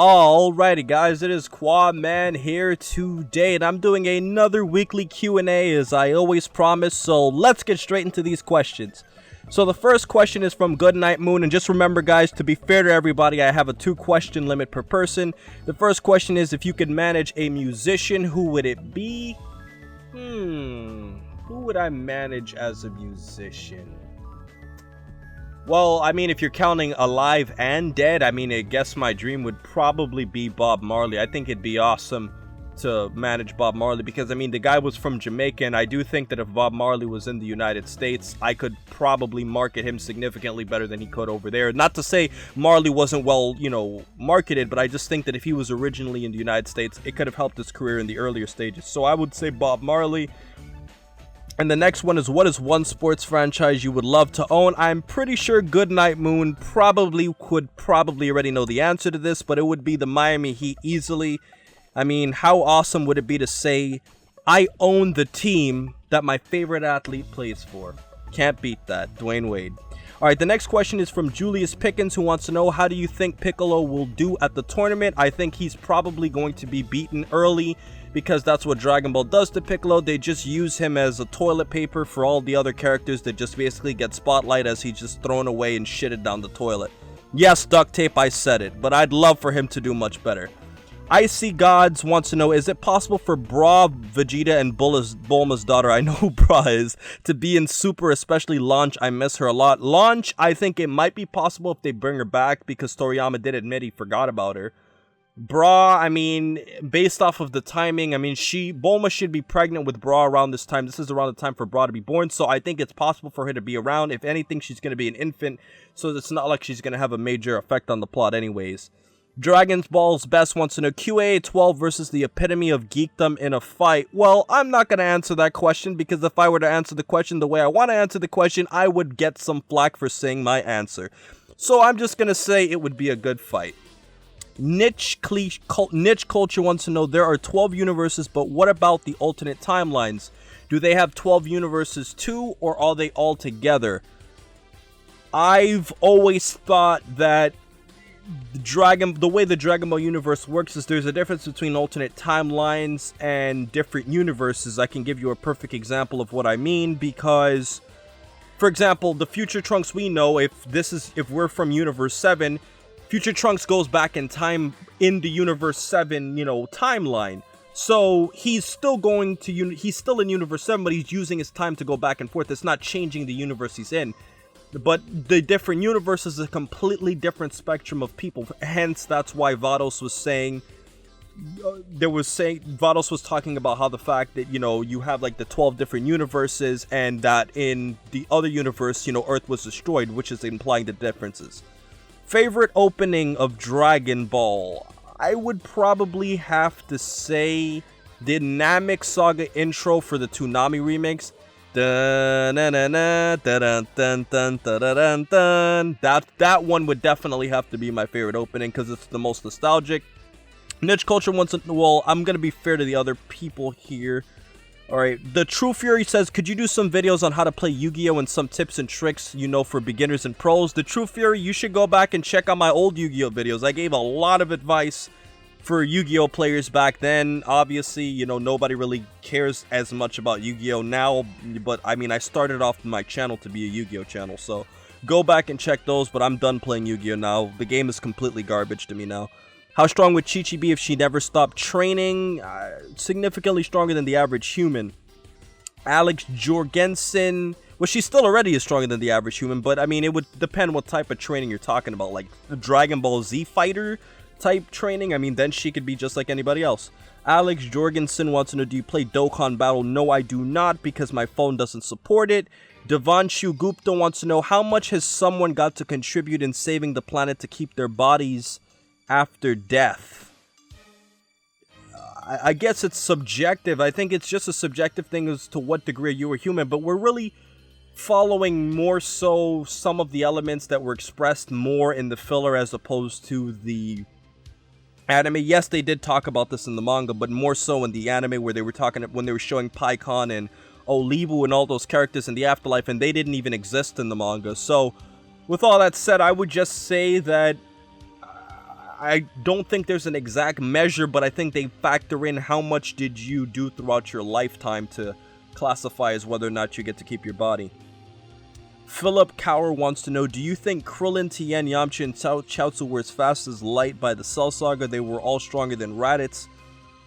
Alrighty guys, it is Qaaman here today, and I'm doing another weekly Q&A as I always promise, so let's get straight into these questions. So the first question is from Goodnight Moon, and just remember guys, to be fair to everybody, I have a 2-question limit per person. The first question is, if you could manage a musician, who would it be? Who would I manage as a musician? Well, I mean, if you're counting alive and dead, I mean, I guess my dream would probably be Bob Marley. I think it'd be awesome to manage Bob Marley because, I mean, the guy was from Jamaica, and I do think that if Bob Marley was in the United States, I could probably market him significantly better than he could over there. Not to say Marley wasn't well, marketed, but I just think that if he was originally in the United States, it could have helped his career in the earlier stages. So I would say Bob Marley. And the next one is, what is one sports franchise you would love to own? I'm pretty sure Goodnight Moon probably already know the answer to this, but it would be the Miami Heat easily. I mean, how awesome would it be to say, I own the team that my favorite athlete plays for? Can't beat that. Dwayne Wade. Alright, the next question is from Julius Pickens, who wants to know, how do you think Piccolo will do at the tournament? I think he's probably going to be beaten early, because that's what Dragon Ball does to Piccolo. They just use him as a toilet paper for all the other characters that just basically get spotlight as he's just thrown away and shitted down the toilet. Yes, duct tape, I said it, but I'd love for him to do much better. Icy Gods wants to know, is it possible for Bra, Vegeta, and Bulma's daughter, I know who Bra is, to be in Super, especially Launch? I miss her a lot. Launch, I think it might be possible if they bring her back, because Toriyama did admit he forgot about her. Bra, I mean, based off of the timing, I mean, Bulma should be pregnant with Bra around this time. This is around the time for Bra to be born, so I think it's possible for her to be around. If anything, she's going to be an infant, so it's not like she's going to have a major effect on the plot anyways. Dragon Ball's Best wants to know, QA12 versus the epitome of geekdom in a fight. Well, I'm not going to answer that question, because if I were to answer the question the way I want to answer the question, I would get some flack for saying my answer. So I'm just going to say it would be a good fight. Niche Culture wants to know, there are 12 universes, but what about the alternate timelines? Do they have 12 universes too, or are they all together? I've always thought that the way the Dragon Ball universe works is there's a difference between alternate timelines and different universes. I can give you a perfect example of what I mean, because, for example, the future Trunks we know, if we're from Universe 7, Future Trunks goes back in time in the Universe 7, timeline. So he's still he's still in Universe 7, but he's using his time to go back and forth. It's not changing the universe he's in. But the different universes is a completely different spectrum of people. Hence, that's why Vados was saying, Vados was talking about how the fact that, you have like the 12 different universes, and that in the other universe, Earth was destroyed, which is implying the differences. Favorite opening of Dragon Ball? I would probably have to say the Namek Saga intro for the Toonami remix. That one would definitely have to be my favorite opening, because it's the most nostalgic. Niche Culture wants to, well, I'm going to be fair to the other people here. Alright, the True Fury says, could you do some videos on how to play Yu-Gi-Oh! And some tips and tricks, for beginners and pros? The True Fury, you should go back and check out my old Yu-Gi-Oh! Videos. I gave a lot of advice for Yu-Gi-Oh! Players back then. Obviously, nobody really cares as much about Yu-Gi-Oh! Now, but I mean, I started off my channel to be a Yu-Gi-Oh! Channel, so go back and check those, but I'm done playing Yu-Gi-Oh! Now. The game is completely garbage to me now. How strong would Chi-Chi be if she never stopped training? Significantly stronger than the average human. Alex Jorgensen. Well, she still already is stronger than the average human, but I mean, it would depend what type of training you're talking about. Like the Dragon Ball Z fighter type training, I mean, then she could be just like anybody else. Alex Jorgensen wants to know, do you play Dokkan Battle? No, I do not, because my phone doesn't support it. Devanshu Gupta wants to know, how much has someone got to contribute in saving the planet to keep their bodies after death? I guess it's subjective. I think it's just a subjective thing as to what degree you were human, but we're really following more so some of the elements that were expressed more in the filler as opposed to the anime. Yes, they did talk about this in the manga, but more so in the anime, where they were talking when they were showing Paikon and Olibu and all those characters in the afterlife, and they didn't even exist in the manga. So with all that said, I would just say that I don't think there's an exact measure, but I think they factor in how much did you do throughout your lifetime to classify as whether or not you get to keep your body. Philip Cower wants to know, do you think Krillin, Tien, Yamcha, and Chaozu were as fast as light by the Cell Saga? They were all stronger than Raditz.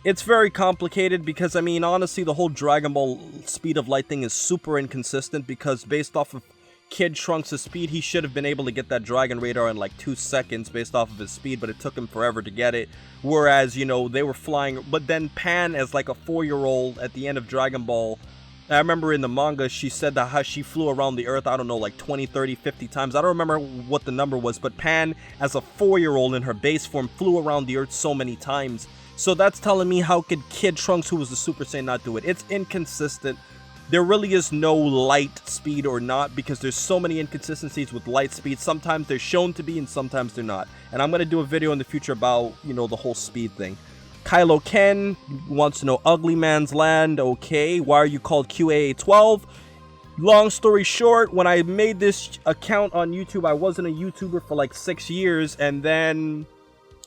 It's very complicated because, I mean, honestly, the whole Dragon Ball speed of light thing is super inconsistent because based off of Kid Trunks' speed, he should have been able to get that Dragon Radar in like 2 seconds based off of his speed, but it took him forever to get it. Whereas, you know, they were flying, but then Pan, as like a 4-year-old at the end of Dragon Ball, I remember in the manga, she said that how she flew around the Earth, I don't know, like 20, 30, 50 times. I don't remember what the number was, but Pan, as a 4-year-old in her base form, flew around the Earth so many times. So that's telling me, how could Kid Trunks, who was the Super Saiyan, not do it? It's inconsistent. There really is no light speed or not, because there's so many inconsistencies with light speed. Sometimes they're shown to be and sometimes they're not. And I'm going to do a video in the future about, you know, the whole speed thing. Kylo Ken wants to know, Ugly Man's Land, okay. Why are you called QAA12? Long story short, when I made this account on YouTube, I wasn't a YouTuber for like 6 years, and then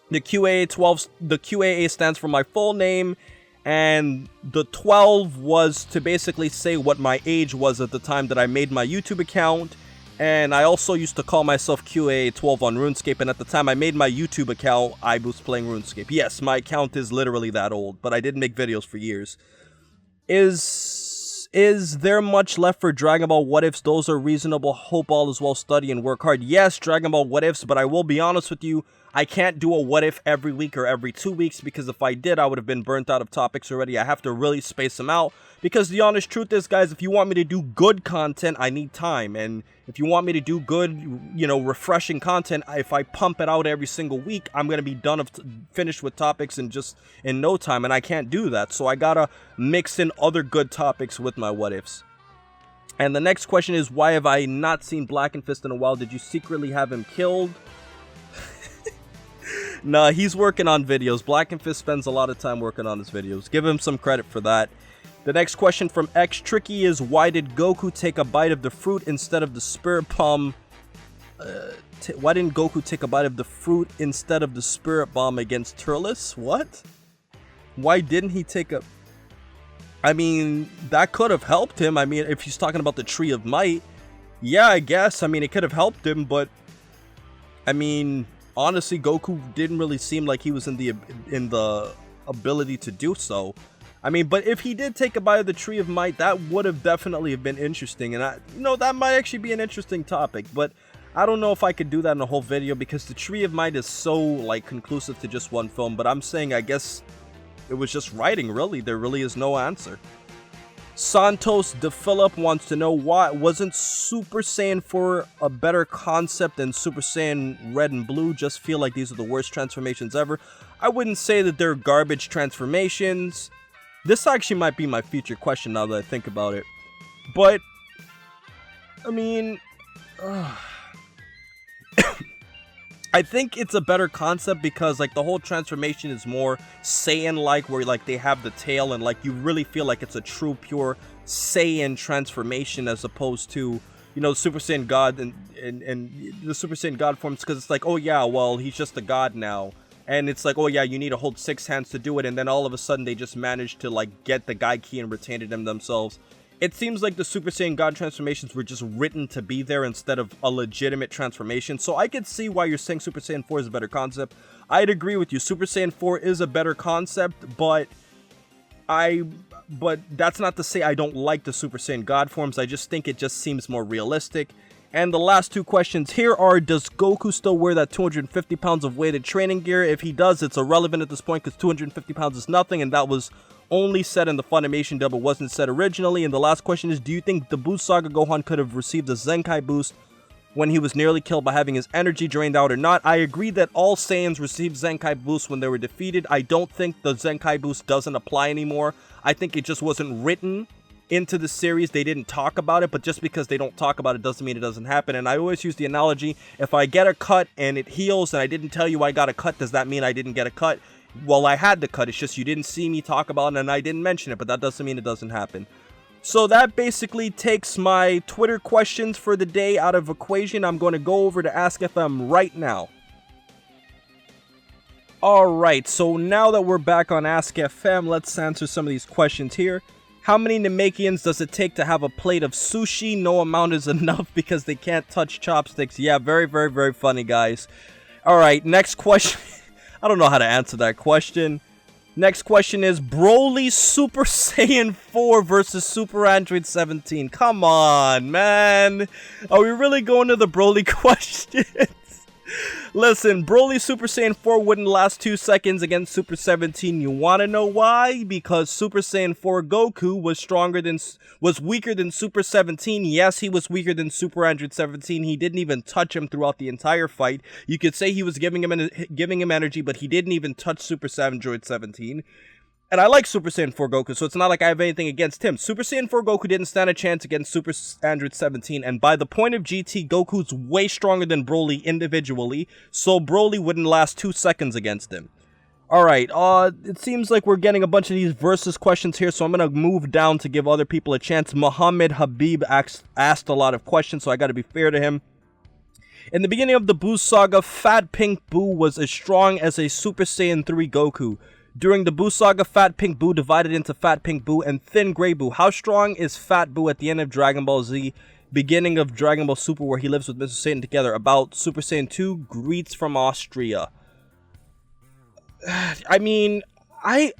the QAA12, the QAA stands for my full name, and the 12 was to basically say what my age was at the time that I made my YouTube account. And I also used to call myself QA12 on RuneScape, and at the time I made my YouTube account, I was playing RuneScape. Yes, my account is literally that old, but I did make videos for years. Is there much left for Dragon Ball What Ifs? Those are reasonable. Hope all is well, study and work hard. Yes, Dragon Ball What Ifs, but I will be honest with you, I can't do a what if every week or every 2 weeks, because if I did, I would have been burnt out of topics already. I have to really space them out, because the honest truth is, guys, if you want me to do good content, I need time. And if you want me to do good, you know, refreshing content, if I pump it out every single week, I'm going to be finished with topics in no time, and I can't do that. So I gotta mix in other good topics with my what ifs. And the next question is, why have I not seen Blackenfist in a while? Did you secretly have him killed? Nah, he's working on videos. Blackenfist spends a lot of time working on his videos. Give him some credit for that. The next question from X Tricky is, why did Goku take a bite of the fruit instead of the Spirit Bomb? Why didn't Goku take a bite of the fruit instead of the Spirit Bomb against Turles? What? Why didn't he take a... I mean, that could have helped him. I mean, if he's talking about the Tree of Might, yeah, I guess. I mean, it could have helped him, but... I mean... honestly, Goku didn't really seem like he was in the ability to do so. I mean, but if he did take a bite of the Tree of Might, that would have definitely been interesting. And that might actually be an interesting topic. But I don't know if I could do that in a whole video, because the Tree of Might is so, like, conclusive to just one film. But I'm saying, I guess it was just writing, really. There really is no answer. Santos De Phillip wants to know, why wasn't Super Saiyan 4 a better concept than Super Saiyan Red and Blue? Just feel like these are the worst transformations ever. I wouldn't say that they're garbage transformations. This actually might be my future question now that I think about it. But, I mean, I think it's a better concept because, like, the whole transformation is more Saiyan-like, where, like, they have the tail and, like, you really feel like it's a true, pure Saiyan transformation as opposed to, you know, Super Saiyan God and the Super Saiyan God forms, because it's like, oh, yeah, well, he's just a god now. And it's like, oh, yeah, you need to hold 6 hands to do it, and then all of a sudden they just managed to, like, get the Gai Ki and retain it in themselves. It seems like the Super Saiyan God transformations were just written to be there instead of a legitimate transformation. So I could see why you're saying Super Saiyan 4 is a better concept. I'd agree with you. Super Saiyan 4 is a better concept, but that's not to say I don't like the Super Saiyan God forms. I just think it just seems more realistic. And the last 2 questions here are, does Goku still wear that 250 pounds of weighted training gear? If he does, it's irrelevant at this point because 250 pounds is nothing, and that was only said in the Funimation dub. It wasn't said originally. And the last question is, do you think the Boost Saga Gohan could have received a Zenkai boost when he was nearly killed by having his energy drained out or not? I agree that all Saiyans received Zenkai boosts when they were defeated. I don't think the Zenkai boost doesn't apply anymore. I think it just wasn't written into the series. They didn't talk about it, but just because they don't talk about it doesn't mean it doesn't happen. And I always use the analogy, if I get a cut and it heals and I didn't tell you I got a cut, does that mean I didn't get a cut? Well, I had the cut, it's just you didn't see me talk about it and I didn't mention it, but that doesn't mean it doesn't happen. So that basically takes my Twitter questions for the day out of equation. I'm going to go over to Ask FM right now. Alright, so now that we're back on Ask FM, let's answer some of these questions here. How many Namekians does it take to have a plate of sushi? No amount is enough because they can't touch chopsticks. Yeah, very, very, very funny, guys. Alright, next question. I don't know how to answer that question. Next question is Broly Super Saiyan 4 versus Super Android 17. Come on, man. Are we really going to the Broly questions? Listen, Broly Super Saiyan 4 wouldn't last 2 seconds against Super 17. You want to know why? Because Super Saiyan 4 Goku was weaker than Super 17. Yes, he was weaker than Super Android 17. He didn't even touch him throughout the entire fight. You could say he was giving him energy, but he didn't even touch Super Android 17. And I like Super Saiyan 4 Goku, so it's not like I have anything against him. Super Saiyan 4 Goku didn't stand a chance against Super Android 17, and by the point of GT, Goku's way stronger than Broly individually, so Broly wouldn't last 2 seconds against him. Alright, it seems like we're getting a bunch of these versus questions here, so I'm gonna move down to give other people a chance. Muhammad Habib asked a lot of questions, so I gotta be fair to him. In the beginning of the Buu saga, Fat Pink Buu was as strong as a Super Saiyan 3 Goku. During the Buu saga, Fat Pink Buu divided into Fat Pink Buu and Thin Grey Buu. How strong is Fat Buu at the end of Dragon Ball Z, beginning of Dragon Ball Super, where he lives with Mr. Satan together? About Super Saiyan 2, greets from Austria. I mean, I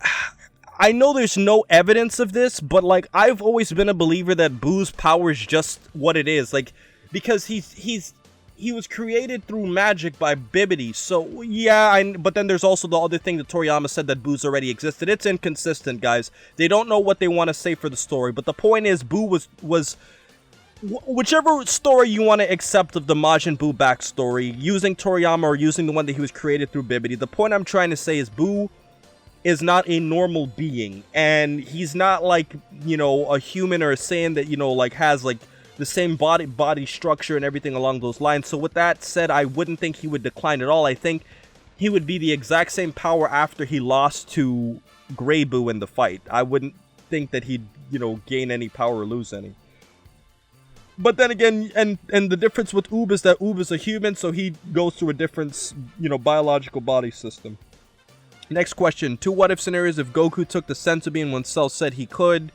know there's no evidence of this, but like I've always been a believer that Buu's power is just what it is, like because he was created through magic by Bibbidi, so yeah, but then there's also the other thing that Toriyama said that Buu's already existed. It's inconsistent, guys. They don't know what they want to say for the story, but the point is Buu was whichever story you want to accept of the Majin Buu backstory, using Toriyama or using the one that he was created through Bibbidi, the point I'm trying to say is Buu is not a normal being, and he's not like, you know, a human or a Saiyan that, you know, like has like the same body structure and everything along those lines. So with that said, I wouldn't think he would decline at all. I think he would be the exact same power after he lost to Grey Buu in the fight. I wouldn't think that he'd, you know, gain any power or lose any. But then again, and the difference with Oob is that Oob is a human, so he goes through a different, you know, biological body system. Next question. 2 what-if scenarios if Goku took the Senzu Bean when Cell said he could.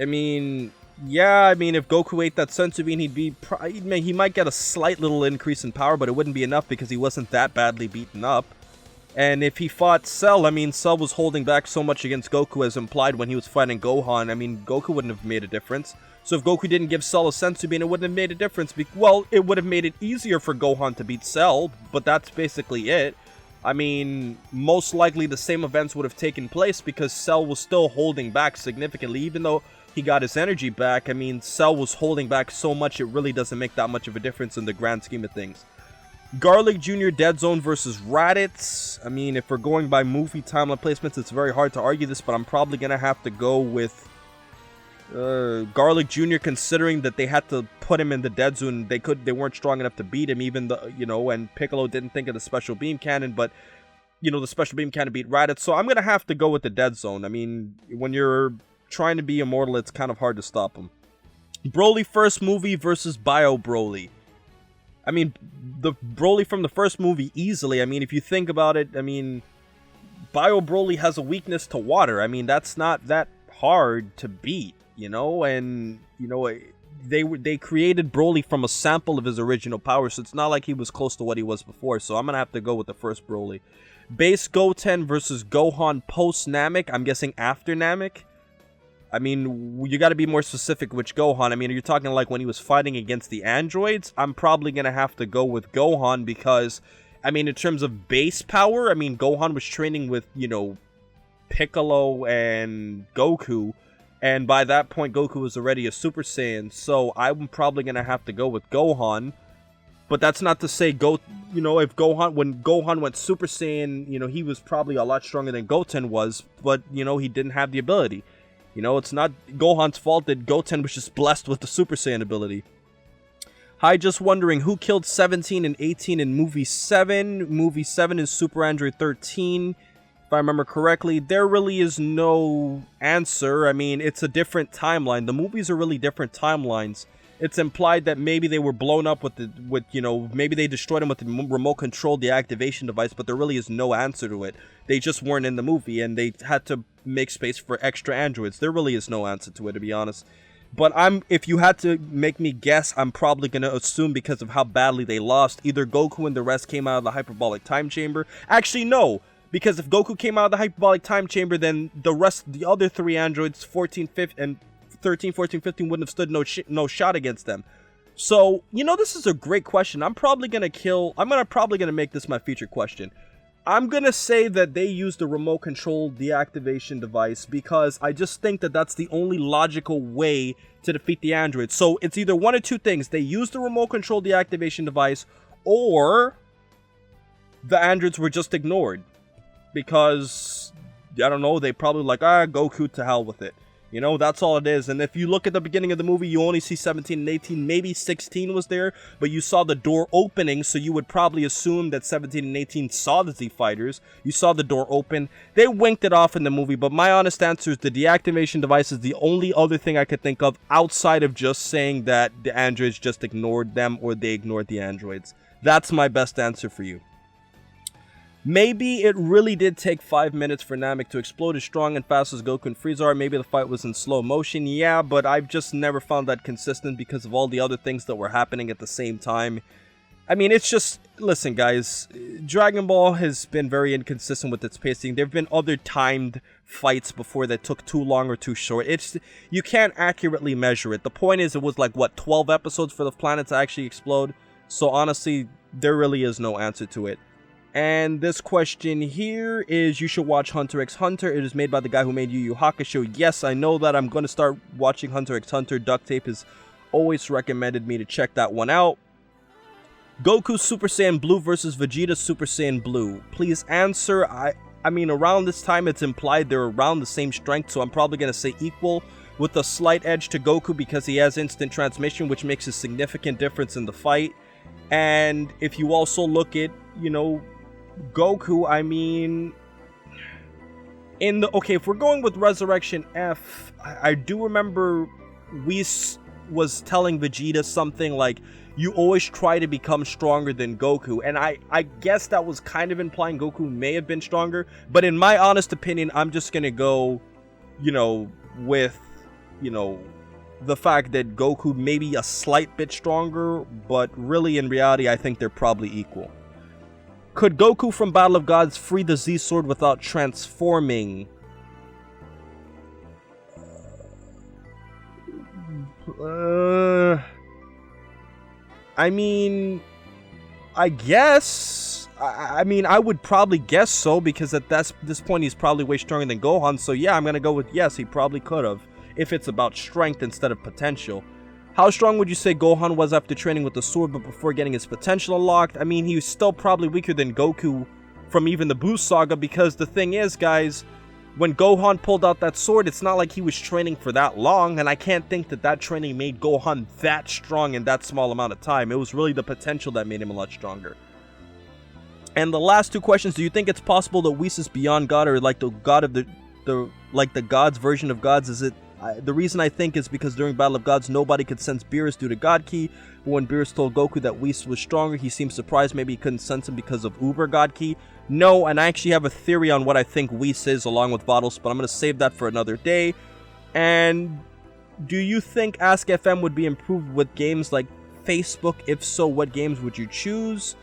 I mean, yeah, I mean, if Goku ate that Senzu Bean, he might get a slight little increase in power, but it wouldn't be enough because he wasn't that badly beaten up. And if he fought Cell, I mean, Cell was holding back so much against Goku as implied when he was fighting Gohan. I mean, Goku wouldn't have made a difference. So if Goku didn't give Cell a Senzu Bean, it wouldn't have made a difference. Well, it would have made it easier for Gohan to beat Cell, but that's basically it. I mean, most likely the same events would have taken place because Cell was still holding back significantly, even though he got his energy back. I mean, Cell was holding back so much, it really doesn't make that much of a difference in the grand scheme of things. Garlic Jr. Dead Zone versus Raditz. I mean, if we're going by movie timeline placements, it's very hard to argue this, but I'm probably going to have to go with Garlic Jr., considering that they had to put him in the Dead Zone. They weren't strong enough to beat him, even though, you know, and Piccolo didn't think of the Special Beam Cannon, but, you know, the Special Beam Cannon beat Raditz, so I'm going to have to go with the Dead Zone. I mean, when you're trying to be immortal, it's kind of hard to stop him. Broly first movie versus Bio Broly. I mean, the Broly from the first movie easily. I mean, if you think about it, I mean, Bio Broly has a weakness to water. I mean, that's not that hard to beat, you know? And, you know, they created Broly from a sample of his original power, so it's not like he was close to what he was before. So I'm going to have to go with the first Broly. Base Goten versus Gohan post Namek. I'm guessing after Namek. I mean, you got to be more specific which Gohan. I mean, are you talking like when he was fighting against the androids? I'm probably going to have to go with Gohan because, I mean, in terms of base power, I mean, Gohan was training with, you know, Piccolo and Goku. And by that point, Goku was already a Super Saiyan. So I'm probably going to have to go with Gohan. But that's not to say, you know, when Gohan went Super Saiyan, you know, he was probably a lot stronger than Goten was. But, you know, he didn't have the ability. You know, it's not Gohan's fault that Goten was just blessed with the Super Saiyan ability. Hi, just wondering, who killed 17 and 18 in Movie 7? Movie 7 is Super Android 13. If I remember correctly, there really is no answer. I mean, it's a different timeline. The movies are really different timelines. it's implied that maybe they were blown up maybe they destroyed them with the remote control deactivation device, but there really is no answer to it. They just weren't in the movie, and they had to make space for extra androids. There really is no answer to it, to be honest. But if you had to make me guess, I'm probably going to assume, because of how badly they lost, either Goku and the rest came out of the hyperbolic time chamber. Actually, no. Because if Goku came out of the hyperbolic time chamber, then the other 3 androids, 14, 15, and 13, 14, 15, wouldn't have stood no shot against them. So, this is a great question. I'm probably going to make this my feature question. I'm going to say that they used the remote control deactivation device, because I just think that that's the only logical way to defeat the androids. So it's either one of two things. They used the remote control deactivation device, or the androids were just ignored. Because, I don't know, they probably Goku, to hell with it. That's all it is. And if you look at the beginning of the movie, you only see 17 and 18, maybe 16 was there, but you saw the door opening, so you would probably assume that 17 and 18 saw the Z Fighters. You saw the door open. They winked it off in the movie, but my honest answer is the deactivation device is the only other thing I could think of outside of just saying that the androids just ignored them, or they ignored the androids. That's my best answer for you. Maybe it really did take 5 minutes for Namek to explode as strong and fast as Goku and Frieza are. Maybe the fight was in slow motion. Yeah, but I've just never found that consistent because of all the other things that were happening at the same time. I mean, it's just... Listen, guys. Dragon Ball has been very inconsistent with its pacing. There have been other timed fights before that took too long or too short. You can't accurately measure it. The point is, it was 12 episodes for the planet to actually explode? So honestly, there really is no answer to it. And this question here is, you should watch Hunter x Hunter. It is made by the guy who made Yu Yu Hakusho. Yes, I know that. I'm going to start watching Hunter x Hunter. Duct Tape has always recommended me to check that one out. Goku Super Saiyan Blue versus Vegeta Super Saiyan Blue. Please answer. I mean, around this time, it's implied they're around the same strength, so I'm probably going to say equal, with a slight edge to Goku because he has instant transmission, which makes a significant difference in the fight. And if you also look at, Goku, I mean, if we're going with Resurrection F, I do remember Whis was telling Vegeta something like, you always try to become stronger than Goku, and I guess that was kind of implying Goku may have been stronger, but in my honest opinion, I'm just gonna go, with, the fact that Goku may be a slight bit stronger, but really in reality, I think they're probably equal. Could Goku from Battle of Gods free the Z-Sword without transforming? I mean, I guess. I mean, I would probably guess so, because at this point he's probably way stronger than Gohan. So yeah, I'm gonna go with yes, he probably could have, if it's about strength instead of potential. How strong would you say Gohan was after training with the sword but before getting his potential unlocked? I mean, he was still probably weaker than Goku from even the Buu Saga, because the thing is, guys, when Gohan pulled out that sword, it's not like he was training for that long, and I can't think that training made Gohan that strong in that small amount of time. It was really the potential that made him a lot stronger. And the last two questions, do you think it's possible that Whis is beyond God, or like the god of the gods version of gods? Is it the reason I think is because during Battle of Gods, nobody could sense Beerus due to God Ki. But when Beerus told Goku that Whis was stronger, he seemed surprised. Maybe he couldn't sense him because of Uber God Ki. No, and I actually have a theory on what I think Whis is, along with Bottles, but I'm going to save that for another day. And do you think Ask FM would be improved with games like Facebook? If so, what games would you choose?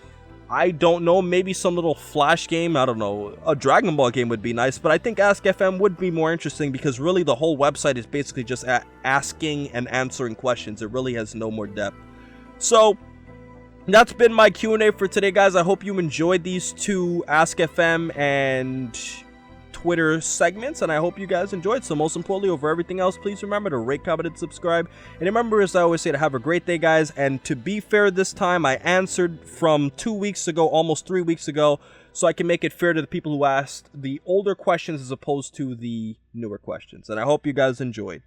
I don't know, maybe some little Flash game, I don't know, a Dragon Ball game would be nice, but I think Ask FM would be more interesting because really the whole website is basically just asking and answering questions. It really has no more depth. So, that's been my Q&A for today, guys. I hope you enjoyed these two Ask FM and Twitter segments, and I hope you guys enjoyed. So most importantly, over everything else, please remember to rate, comment, and subscribe. And remember, as I always say, to have a great day, guys. And to be fair, this time I answered from 2 weeks ago, almost 3 weeks ago, so I can make it fair to the people who asked the older questions as opposed to the newer questions. And I hope you guys enjoyed.